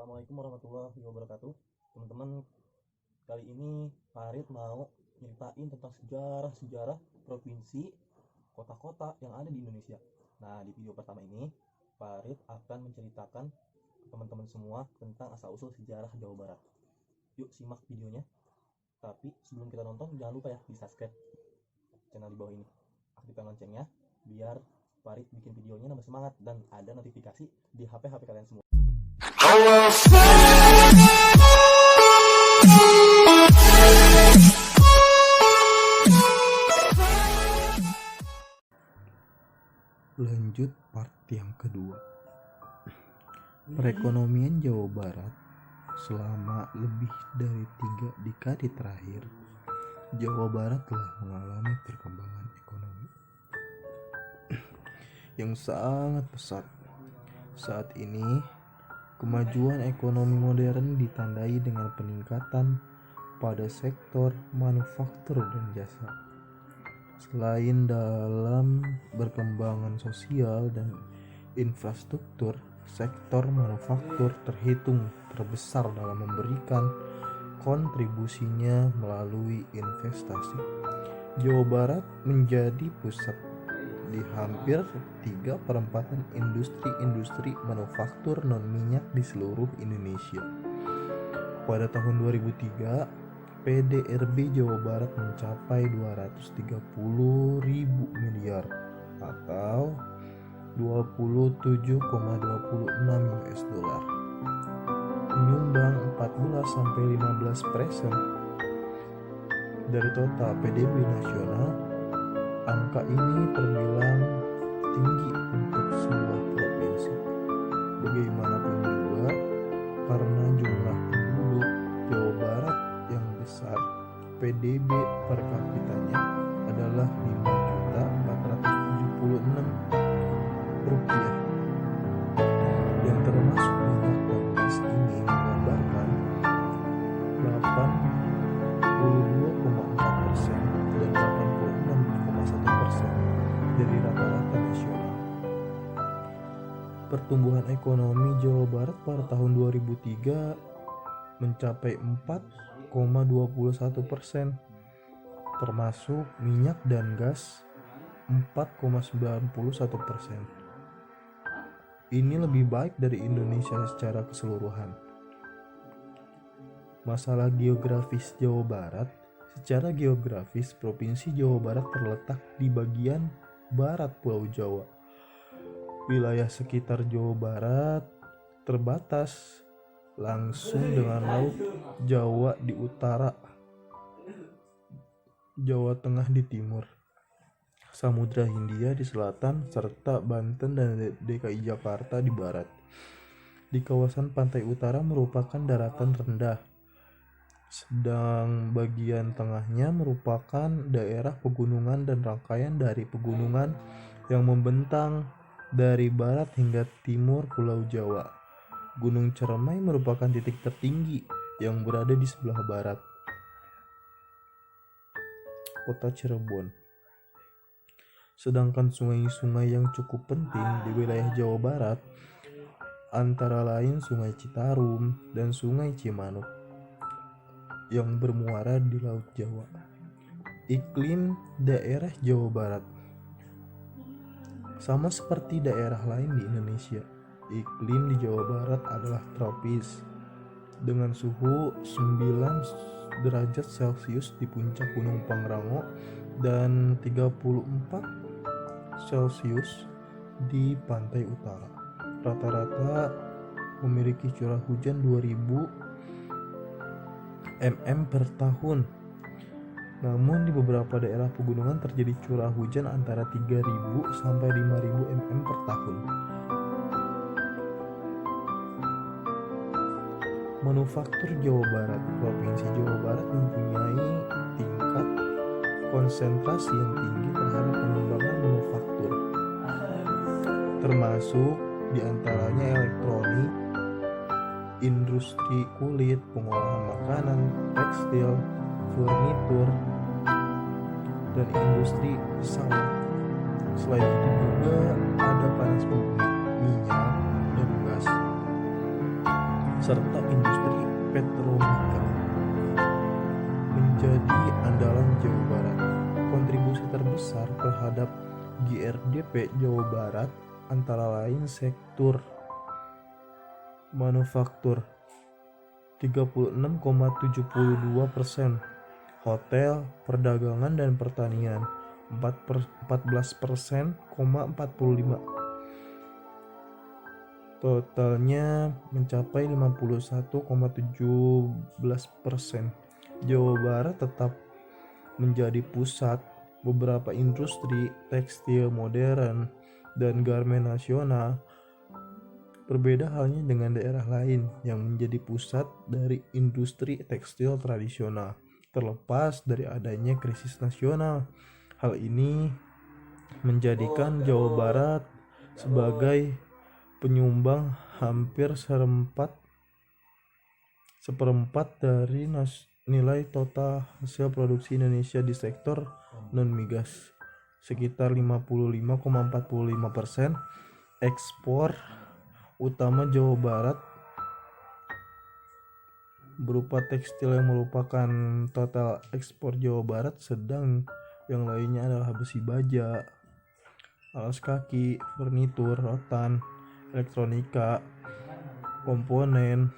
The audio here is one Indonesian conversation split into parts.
Assalamualaikum warahmatullahi wabarakatuh. Teman-teman, kali ini Farid mau nyeritain tentang sejarah provinsi, kota-kota yang ada di Indonesia. Nah, di video pertama ini Farid akan menceritakan ke teman-teman semua tentang asal-usul sejarah Jawa Barat. Yuk simak videonya. Tapi sebelum kita nonton, jangan lupa ya di subscribe channel di bawah ini. Aktifkan loncengnya biar Farid bikin videonya nambah semangat dan ada notifikasi di HP kalian semua. Lanjut part yang kedua. Perekonomian Jawa Barat selama lebih dari 3 dekade terakhir, Jawa Barat telah mengalami perkembangan ekonomi yang sangat pesat. Saat ini, kemajuan ekonomi modern ditandai dengan peningkatan pada sektor manufaktur dan jasa. Selain dalam berkembangan sosial dan infrastruktur, sektor manufaktur terhitung terbesar dalam memberikan kontribusinya melalui investasi. Jawa Barat menjadi pusat di hampir 3/4 industri manufaktur non-minyak di seluruh Indonesia. Pada tahun 2003, PDRB Jawa Barat mencapai 230.000 miliar atau 27,26 US dollar, menyumbang 14-15% dari total PDB nasional. Angka ini terbilang tinggi untuk sebuah provinsi. Bagaimanapun juga, karena jumlah penduduk Jawa Barat yang besar, PDB per kapitanya adalah Rp5.476, yang termasuk minyak dan gas ini menggambarkan 82,4% dan 86,1% dari rata-rata nasional. Pertumbuhan ekonomi Jawa Barat pada tahun 2003 mencapai 4,21%, termasuk minyak dan gas 4,91%. Ini lebih baik dari Indonesia secara keseluruhan. Masalah geografis Jawa Barat. Secara geografis, Provinsi Jawa Barat terletak di bagian barat Pulau Jawa. Wilayah sekitar Jawa Barat terbatas langsung dengan Laut Jawa di utara, Jawa Tengah di timur, Samudra Hindia di selatan, serta Banten dan DKI Jakarta di barat. Di kawasan pantai utara merupakan daratan rendah, sedang bagian tengahnya merupakan daerah pegunungan dan rangkaian dari pegunungan yang membentang dari barat hingga timur Pulau Jawa. Gunung Ceremai merupakan titik tertinggi yang berada di sebelah barat Kota Cirebon. Sedangkan sungai-sungai yang cukup penting di wilayah Jawa Barat antara lain Sungai Citarum dan Sungai Cimanuk yang bermuara di Laut Jawa. Iklim daerah Jawa Barat sama seperti daerah lain di Indonesia. Iklim di Jawa Barat adalah tropis dengan suhu 9 derajat Celcius di puncak Gunung Pangrango dan 34 Celcius di pantai utara. Rata-rata memiliki curah hujan 2000 mm per tahun. Namun di beberapa daerah pegunungan terjadi curah hujan antara 3.000 sampai 5.000 mm per tahun. Manufaktur Jawa Barat. Provinsi Jawa Barat mempunyai tingkat konsentrasi yang tinggi terhadap pengembangan manufaktur, termasuk diantaranya elektronik, industri kulit, pengolahan makanan, tekstil, furnitur, dan industri pesawat. Selain itu juga ada panas bumi, minyak, dan gas. serta industri petrokimia menjadi andalan Jawa Barat. Kontribusi terbesar terhadap GRDP Jawa Barat antara lain sektor manufaktur 36,72%, hotel, perdagangan dan pertanian 14,45%. Totalnya mencapai 51,17%. Jawa Barat tetap menjadi pusat beberapa industri tekstil modern dan garmen nasional. Berbeda halnya dengan daerah lain yang menjadi pusat dari industri tekstil tradisional, terlepas dari adanya krisis nasional. Hal ini menjadikan Jawa Barat sebagai penyumbang hampir seperempat dari nilai total hasil produksi Indonesia di sektor non-migas, sekitar 55,45%. Ekspor utama Jawa Barat berupa tekstil yang merupakan total ekspor Jawa Barat, sedang yang lainnya adalah besi baja, alas kaki, furnitur, rotan, elektronika, komponen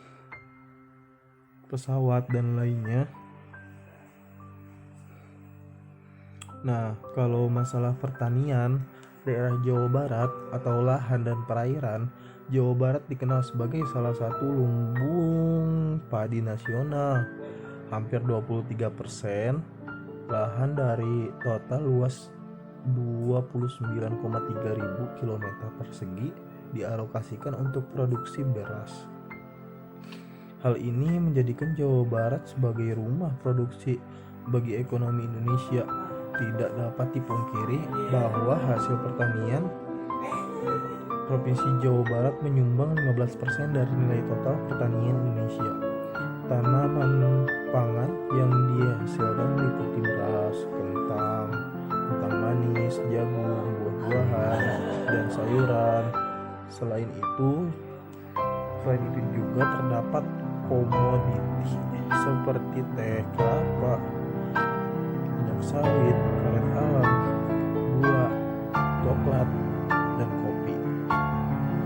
pesawat dan lainnya. Nah, kalau masalah pertanian, daerah Jawa Barat atau lahan dan perairan Jawa Barat dikenal sebagai salah satu lumbung padi nasional. Hampir 23% lahan dari total luas 29,3 ribu kilometer persegi dialokasikan untuk produksi beras. Hal ini menjadikan Jawa Barat sebagai rumah produksi bagi ekonomi Indonesia. Tidak dapat dipungkiri bahwa hasil pertanian Provinsi Jawa Barat menyumbang 15% dari nilai total pertanian Indonesia. Tanaman pangan yang dihasilkan meliputi beras, kentang manis, jagung, buah-buahan, dan sayuran. Selain itu juga terdapat komoditi seperti teh, kelapa, minyak sawit, karet alam, gula, coklat, dan kopi.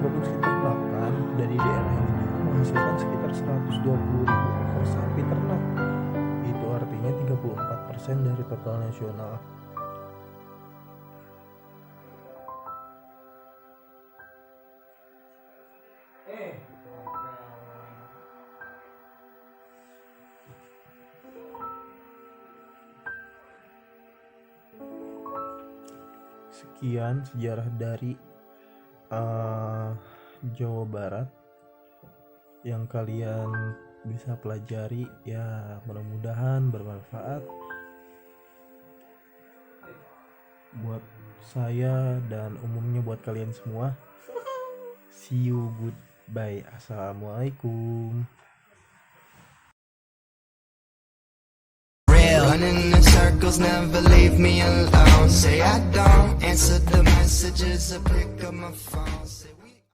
Produksi ternakan dari daerah ini menghasilkan sekitar 120.000 ekor sapi ternak. Itu artinya 34% dari total nasional. Sekian sejarah dari Jawa Barat yang kalian bisa pelajari, ya mudah-mudahan bermanfaat buat saya dan umumnya buat kalian semua. See you, goodbye, assalamualaikum. Running in circles, never leave me alone. Say I don't answer the messages, I pick up my phone.